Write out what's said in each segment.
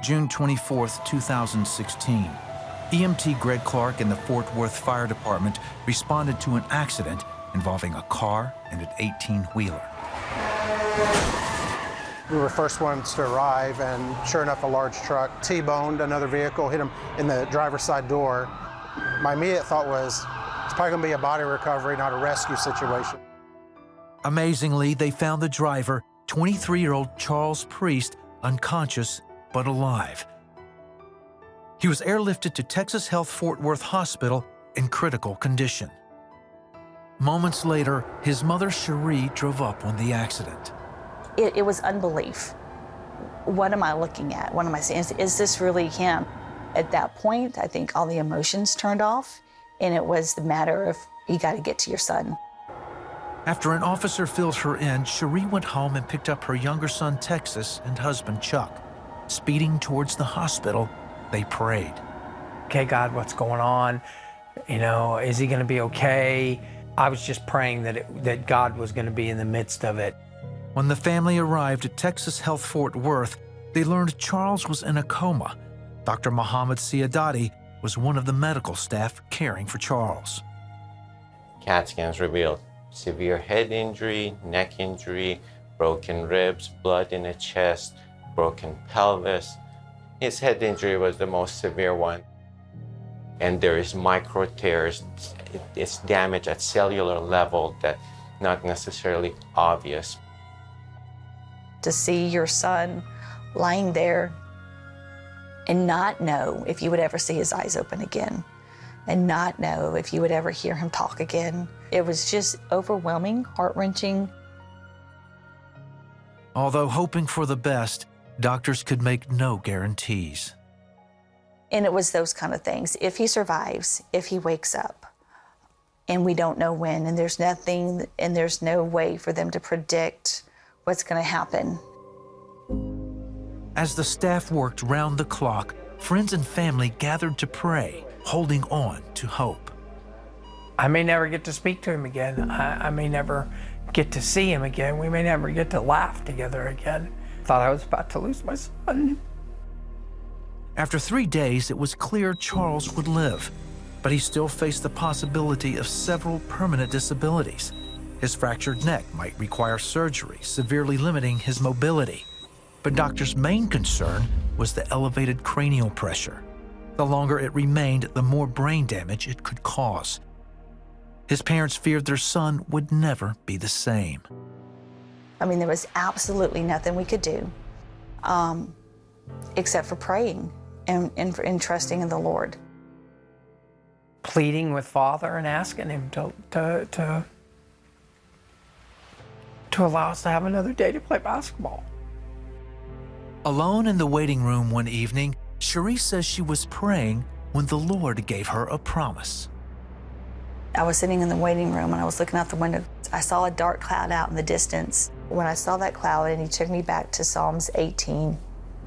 June 24, 2016. EMT Greg Clark and the Fort Worth Fire Department responded to an accident involving a car and an 18-wheeler. We were first ones to arrive, and sure enough, a large truck T-boned another vehicle, hit him in the driver's side door. My immediate thought was, it's probably going to be a body recovery, not a rescue situation. Amazingly, they found the driver, 23-year-old Charles Priest, unconscious but alive. He was airlifted to Texas Health Fort Worth Hospital in critical condition. Moments later, his mother, Cherie, drove up on the accident. It was unbelief. What am I looking at? What am I saying? Is this really him? At that point, I think all the emotions turned off, and it was the matter of, you got to get to your son. After an officer filled her in, Cherie went home and picked up her younger son, Texas, and husband, Chuck. Speeding towards the hospital, they prayed. Okay, God, what's going on? You know, is he going to be okay? I was just praying that God was going to be in the midst of it. When the family arrived at Texas Health Fort Worth, they learned Charles was in a coma. Dr. Mohammed Siadati was one of the medical staff caring for Charles. CAT scans revealed severe head injury, neck injury, broken ribs, blood in the chest, broken pelvis. His head injury was the most severe one. And there is micro tears. It's damage at cellular level that not necessarily obvious. To see your son lying there and not know if you would ever see his eyes open again, and not know if you would ever hear him talk again. It was just overwhelming, heart-wrenching. Although hoping for the best, doctors could make no guarantees. And it was those kind of things. If he survives, if he wakes up, and we don't know when, and there's nothing, and there's no way for them to predict what's going to happen. As the staff worked round the clock, friends and family gathered to pray, holding on to hope. I may never get to speak to him again. I may never get to see him again. We may never get to laugh together again. Thought I was about to lose my son. After 3 days, it was clear Charles would live, but he still faced the possibility of several permanent disabilities. His fractured neck might require surgery, severely limiting his mobility. But doctors' main concern was the elevated cranial pressure. The longer it remained, the more brain damage it could cause. His parents feared their son would never be the same. I mean, there was absolutely nothing we could do except for praying and trusting in the Lord. Pleading with Father and asking him to allow us to have another day to play basketball. Alone in the waiting room one evening, Cherie says she was praying when the Lord gave her a promise. I was sitting in the waiting room and I was looking out the window. I saw a dark cloud out in the distance. When I saw that cloud, and he took me back to Psalms 18.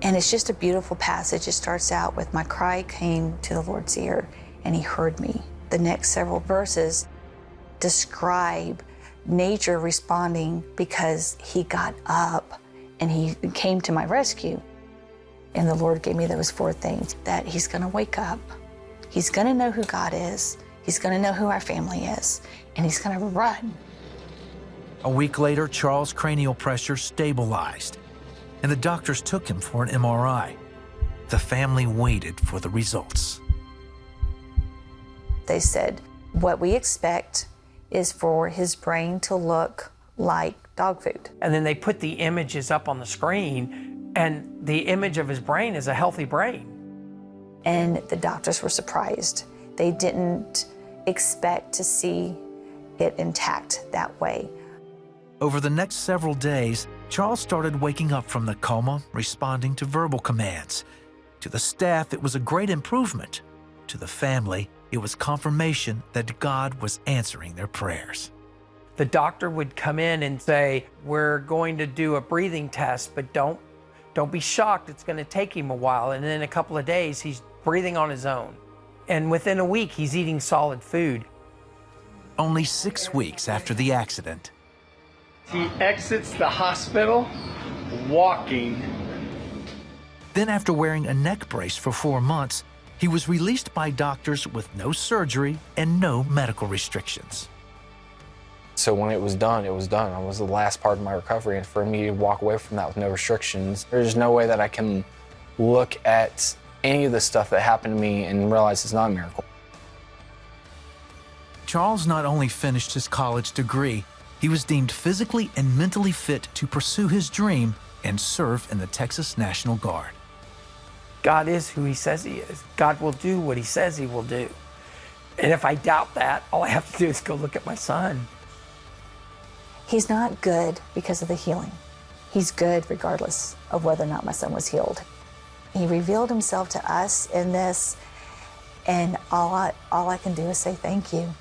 And it's just a beautiful passage. It starts out with, my cry came to the Lord's ear and he heard me. The next several verses describe nature responding because he got up and he came to my rescue. And the Lord gave me those 4 things: that he's gonna wake up, he's gonna know who God is, he's gonna know who our family is, and he's gonna run. A week later, Charles' cranial pressure stabilized, and the doctors took him for an MRI. The family waited for the results. They said, what we expect is for his brain to look like dog food. And then they put the images up on the screen, and the image of his brain is a healthy brain. And the doctors were surprised. They didn't expect to see it intact that way. Over the next several days, Charles started waking up from the coma, responding to verbal commands. To the staff, it was a great improvement. To the family, it was confirmation that God was answering their prayers. The doctor would come in and say, we're going to do a breathing test, but don't be shocked, it's going to take him a while. And in a couple of days, he's breathing on his own. And within a week, he's eating solid food. Only 6 weeks after the accident, he exits the hospital walking. Then, after wearing a neck brace for 4 months, he was released by doctors with no surgery and no medical restrictions. So when it was done, it was done. It was the last part of my recovery, and for me to walk away from that with no restrictions, there's no way that I can look at any of the stuff that happened to me and realize it's not a miracle. Charles not only finished his college degree, he was deemed physically and mentally fit to pursue his dream and serve in the Texas National Guard. God is who he says he is. God will do what he says he will do. And if I doubt that, all I have to do is go look at my son. He's not good because of the healing. He's good regardless of whether or not my son was healed. He revealed himself to us in this, and all I can do is say thank you.